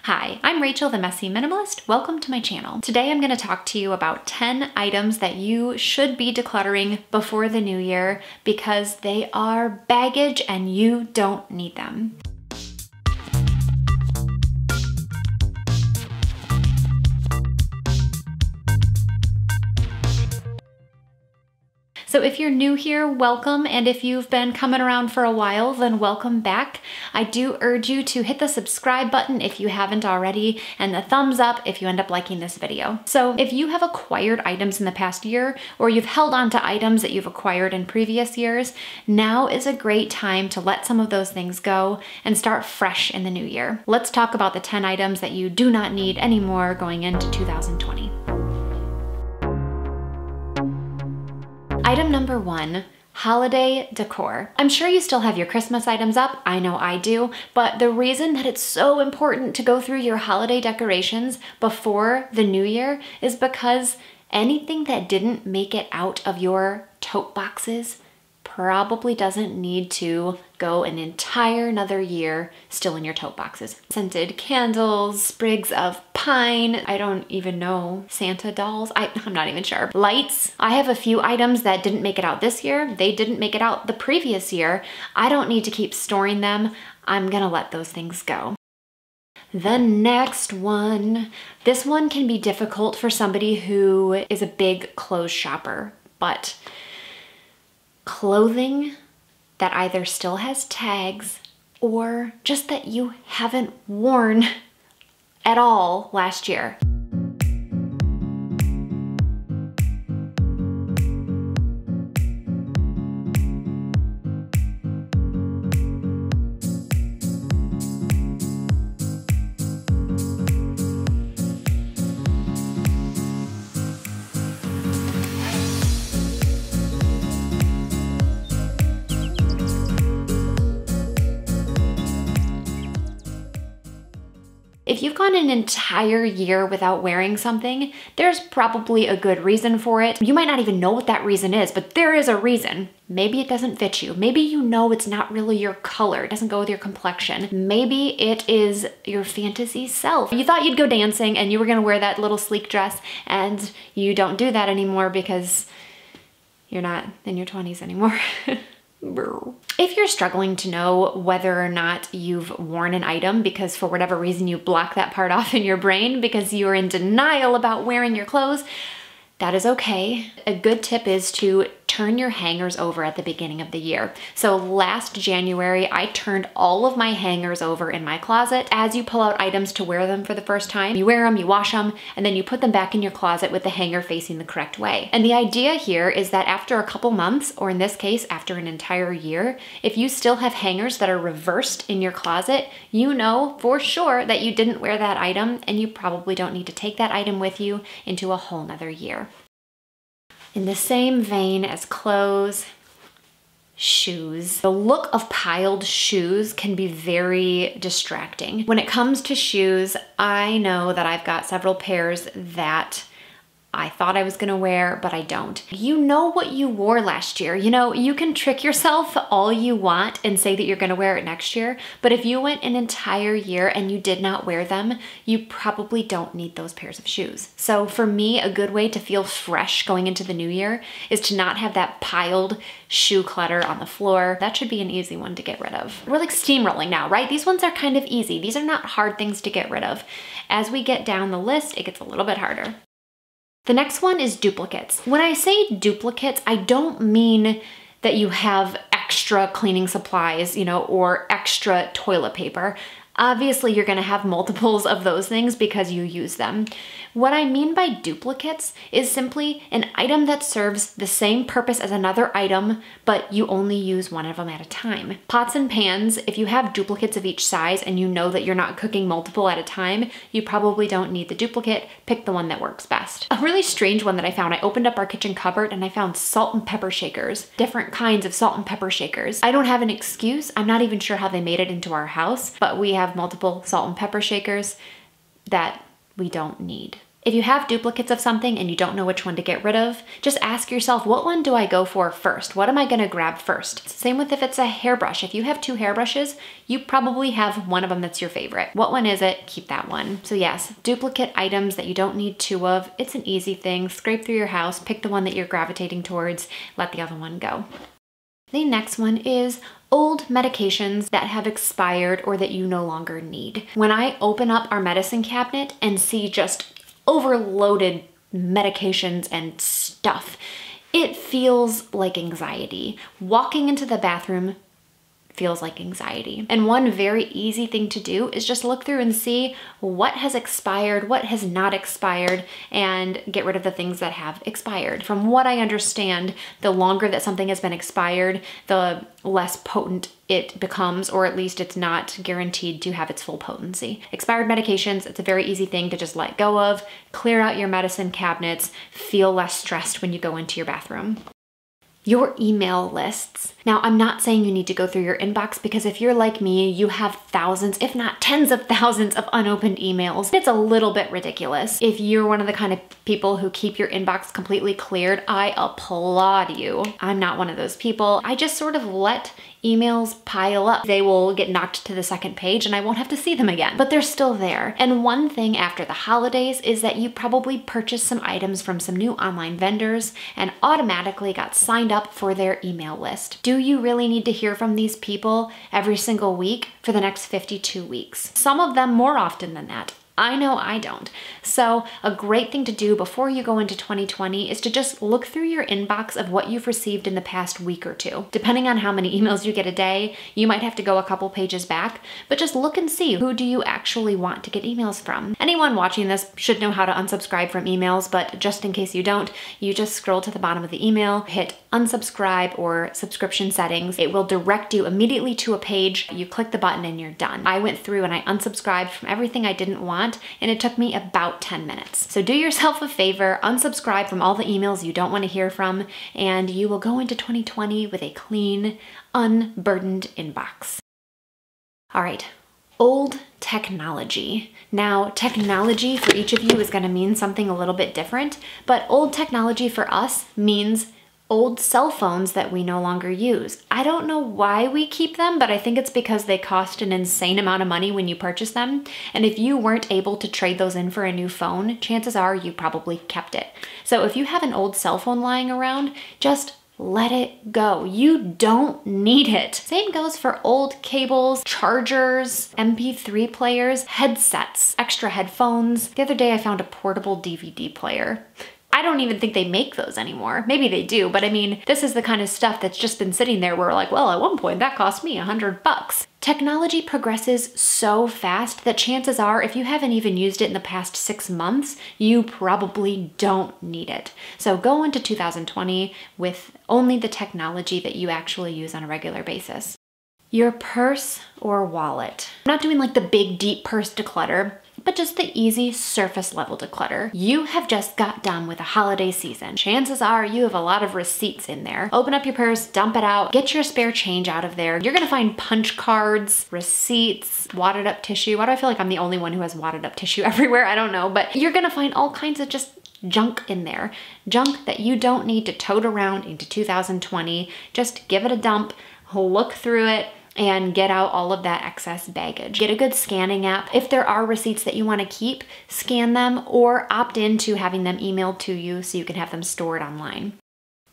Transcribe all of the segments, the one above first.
Hi, I'm Rachel, the Messy Minimalist. Welcome to my channel. Today I'm going to talk to you about 10 items that you should be decluttering before the new year because they are baggage and you don't need them. So if you're new here, welcome, and if you've been coming around for a while, then welcome back. I do urge you to hit the subscribe button if you haven't already, and the thumbs up if you end up liking this video. So if you have acquired items in the past year, or you've held on to items that you've acquired in previous years, now is a great time to let some of those things go and start fresh in the new year. Let's talk about the 10 items that you do not need anymore going into 2020. Item number 1, holiday decor. I'm sure you still have your Christmas items up, I know I do, but the reason that it's so important to go through your holiday decorations before the new year is because anything that didn't make it out of your tote boxes probably doesn't need to go an entire another year still in your tote boxes. Scented candles, sprigs of pine, I don't even know, Santa dolls, I'm not even sure. Lights, I have a few items that didn't make it out this year, they didn't make it out the previous year. I don't need to keep storing them. I'm gonna let those things go. The next one, this one can be difficult for somebody who is a big clothes shopper, but clothing that either still has tags or just that you haven't worn at all last year. If you've gone an entire year without wearing something, there's probably a good reason for it. You might not even know what that reason is, but there is a reason. Maybe it doesn't fit you. Maybe you know it's not really your color. It doesn't go with your complexion. Maybe it is your fantasy self. You thought you'd go dancing and you were gonna wear that little sleek dress and you don't do that anymore because you're not in your 20s anymore. If you're struggling to know whether or not you've worn an item because for whatever reason you block that part off in your brain because you're in denial about wearing your clothes, that is okay. A good tip is to turn your hangers over at the beginning of the year. So last January, I turned all of my hangers over in my closet. As you pull out items to wear them for the first time, you wear them, you wash them, and then you put them back in your closet with the hanger facing the correct way. And the idea here is that after a couple months, or in this case, after an entire year, if you still have hangers that are reversed in your closet, you know for sure that you didn't wear that item and you probably don't need to take that item with you into a whole nother year. In the same vein as clothes, shoes. The look of piled shoes can be very distracting. When it comes to shoes, I know that I've got several pairs that I thought I was gonna wear, but I don't. You know what you wore last year. You know, you can trick yourself all you want and say that you're gonna wear it next year, but if you went an entire year and you did not wear them, you probably don't need those pairs of shoes. So for me, a good way to feel fresh going into the new year is to not have that piled shoe clutter on the floor. That should be an easy one to get rid of. We're like steamrolling now, right? These ones are kind of easy. These are not hard things to get rid of. As we get down the list, it gets a little bit harder. The next one is duplicates. When I say duplicates, I don't mean that you have extra cleaning supplies, you know, or extra toilet paper. Obviously, you're gonna have multiples of those things because you use them. What I mean by duplicates is simply an item that serves the same purpose as another item, but you only use one of them at a time. Pots and pans, if you have duplicates of each size and you know that you're not cooking multiple at a time, you probably don't need the duplicate. Pick the one that works best. A really strange one that I found, I opened up our kitchen cupboard and I found salt and pepper shakers, different kinds of salt and pepper shakers. I don't have an excuse. I'm not even sure how they made it into our house, but we have multiple salt and pepper shakers that we don't need. If you have duplicates of something and you don't know which one to get rid of, just ask yourself, what one do I go for first? What am I gonna grab first? Same with if it's a hairbrush. If you have 2 hairbrushes, you probably have one of them that's your favorite. What one is it? Keep that one. So yes, duplicate items that you don't need 2 of, it's an easy thing. Scrape through your house, pick the one that you're gravitating towards, let the other one go. The next one is old medications that have expired or that you no longer need. When I open up our medicine cabinet and see just overloaded medications and stuff, it feels like anxiety. Walking into the bathroom feels like anxiety. And one very easy thing to do is just look through and see what has expired, what has not expired, and get rid of the things that have expired. From what I understand, the longer that something has been expired, the less potent it becomes, or at least it's not guaranteed to have its full potency. Expired medications, it's a very easy thing to just let go of, clear out your medicine cabinets, feel less stressed when you go into your bathroom. Your email lists. Now, I'm not saying you need to go through your inbox, because if you're like me, you have thousands, if not tens of thousands of unopened emails. It's a little bit ridiculous. If you're one of the kind of people who keep your inbox completely cleared, I applaud you. I'm not one of those people. I just sort of let emails pile up. They will get knocked to the second page and I won't have to see them again, but they're still there. And one thing after the holidays is that you probably purchased some items from some new online vendors and automatically got signed up for their email list. Do you really need to hear from these people every single week for the next 52 weeks? Some of them more often than that. I know I don't. So a great thing to do before you go into 2020 is to just look through your inbox of what you've received in the past week or two. Depending on how many emails you get a day, you might have to go a couple pages back, but just look and see, who do you actually want to get emails from? Anyone watching this should know how to unsubscribe from emails, but just in case you don't, you just scroll to the bottom of the email, hit unsubscribe or subscription settings. It will direct you immediately to a page. You click the button and you're done. I went through and I unsubscribed from everything I didn't want, and it took me about 10 minutes. So do yourself a favor, unsubscribe from all the emails you don't want to hear from, and you will go into 2020 with a clean, unburdened inbox. All right, old technology. Now, technology for each of you is going to mean something a little bit different, but old technology for us means old cell phones that we no longer use. I don't know why we keep them, but I think it's because they cost an insane amount of money when you purchase them. And if you weren't able to trade those in for a new phone, chances are you probably kept it. So if you have an old cell phone lying around, just let it go. You don't need it. Same goes for old cables, chargers, MP3 players, headsets, extra headphones. The other day I found a portable DVD player. I don't even think they make those anymore. Maybe they do, but I mean, this is the kind of stuff that's just been sitting there where we're like, well, at one point that cost me $100. Technology progresses so fast that chances are, if you haven't even used it in the past 6 months, you probably don't need it. So go into 2020 with only the technology that you actually use on a regular basis. Your purse or wallet. I'm not doing like the big deep purse declutter, but just the easy surface level declutter. You have just got done with a holiday season. Chances are you have a lot of receipts in there. Open up your purse, dump it out, get your spare change out of there. You're gonna find punch cards, receipts, wadded up tissue. Why do I feel like I'm the only one who has wadded up tissue everywhere? I don't know, but you're gonna find all kinds of just junk in there. Junk that you don't need to tote around into 2020. Just give it a dump, look through it, and get out all of that excess baggage. Get a good scanning app. If there are receipts that you want to keep, scan them or opt into having them emailed to you so you can have them stored online.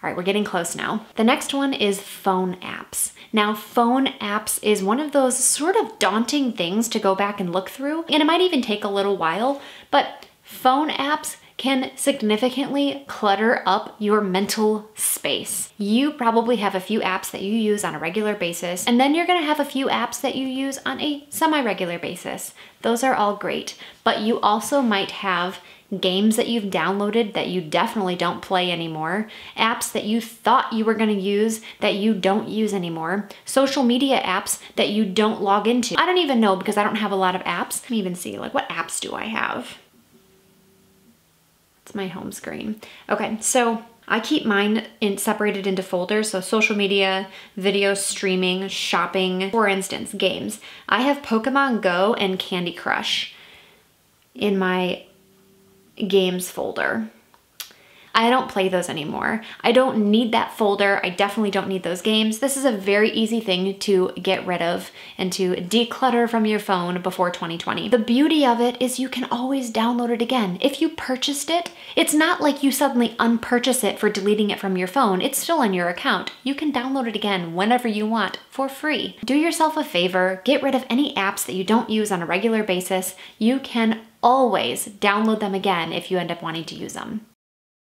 All right, we're getting close now. The next one is phone apps. Now, phone apps is one of those sort of daunting things to go back and look through, and it might even take a little while, but phone apps can significantly clutter up your mental space. You probably have a few apps that you use on a regular basis, and then you're gonna have a few apps that you use on a semi-regular basis. Those are all great, but you also might have games that you've downloaded that you definitely don't play anymore, apps that you thought you were gonna use that you don't use anymore, social media apps that you don't log into. I don't even know because I don't have a lot of apps. Let me even see, like, what apps do I have? It's my home screen. Okay, so I keep mine separated into folders, so social media, video streaming, shopping, for instance, games. I have Pokemon Go and Candy Crush in my games folder. I don't play those anymore. I don't need that folder. I definitely don't need those games. This is a very easy thing to get rid of and to declutter from your phone before 2020. The beauty of it is you can always download it again. If you purchased it, it's not like you suddenly unpurchase it for deleting it from your phone. It's still on your account. You can download it again whenever you want for free. Do yourself a favor, get rid of any apps that you don't use on a regular basis. You can always download them again if you end up wanting to use them.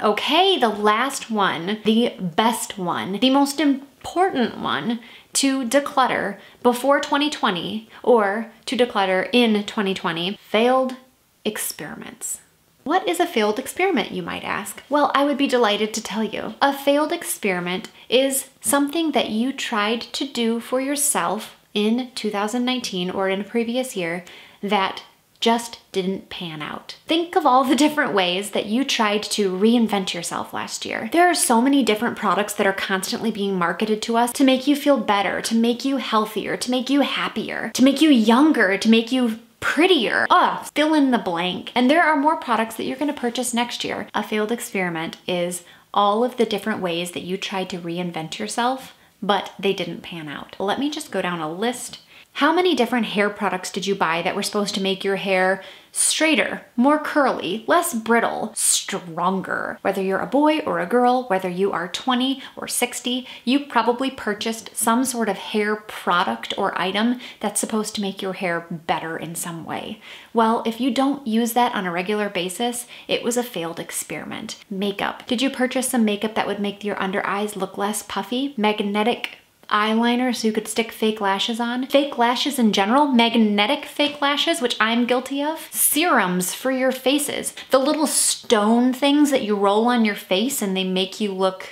Okay, the last one, the best one, the most important one to declutter before 2020 or to declutter in 2020, failed experiments. What is a failed experiment, you might ask? Well, I would be delighted to tell you. A failed experiment is something that you tried to do for yourself in 2019 or in a previous year that just didn't pan out. Think of all the different ways that you tried to reinvent yourself last year. There are so many different products that are constantly being marketed to us to make you feel better, to make you healthier, to make you happier, to make you younger, to make you prettier. Fill in the blank. And there are more products that you're gonna purchase next year. A failed experiment is all of the different ways that you tried to reinvent yourself, but they didn't pan out. Let me just go down a list. How many different hair products did you buy that were supposed to make your hair straighter, more curly, less brittle, stronger? Whether you're a boy or a girl, whether you are 20 or 60, you probably purchased some sort of hair product or item that's supposed to make your hair better in some way. Well, if you don't use that on a regular basis, it was a failed experiment. Makeup. Did you purchase some makeup that would make your under eyes look less puffy? Magnetic eyeliner so you could stick fake lashes on. Fake lashes in general, magnetic fake lashes, which I'm guilty of. Serums for your faces. The little stone things that you roll on your face and they make you look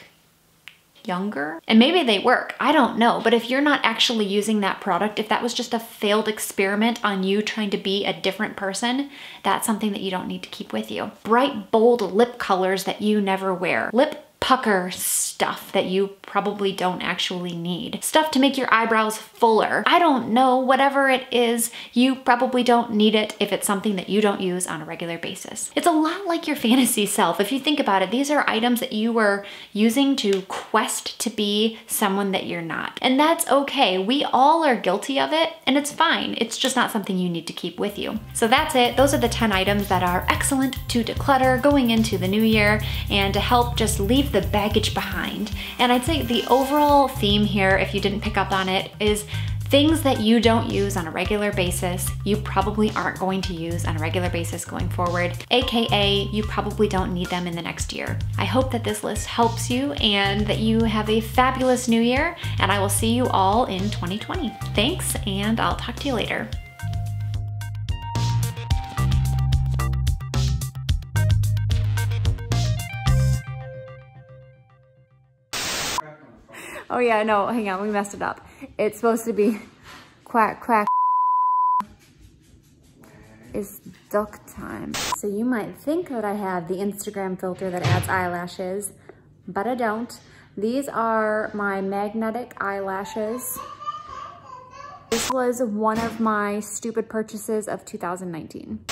younger. And maybe they work, I don't know. But if you're not actually using that product, if that was just a failed experiment on you trying to be a different person, that's something that you don't need to keep with you. Bright, bold lip colors that you never wear. Lip pucker stuff that you probably don't actually need. Stuff to make your eyebrows fuller. I don't know, whatever it is, you probably don't need it if it's something that you don't use on a regular basis. It's a lot like your fantasy self. If you think about it, these are items that you were using to quest to be someone that you're not. And that's okay. We all are guilty of it and it's fine. It's just not something you need to keep with you. So that's it. Those are the 10 items that are excellent to declutter going into the new year and to help just leave the baggage behind. And I'd say the overall theme here, if you didn't pick up on it, is things that you don't use on a regular basis, you probably aren't going to use on a regular basis going forward, AKA you probably don't need them in the next year. I hope that this list helps you and that you have a fabulous new year, and I will see you all in 2020. Thanks, and I'll talk to you later. Oh yeah, no, hang on, we messed it up. It's supposed to be quack, quack. It's duck time. So you might think that I have the Instagram filter that adds eyelashes, but I don't. These are my magnetic eyelashes. This was one of my stupid purchases of 2019.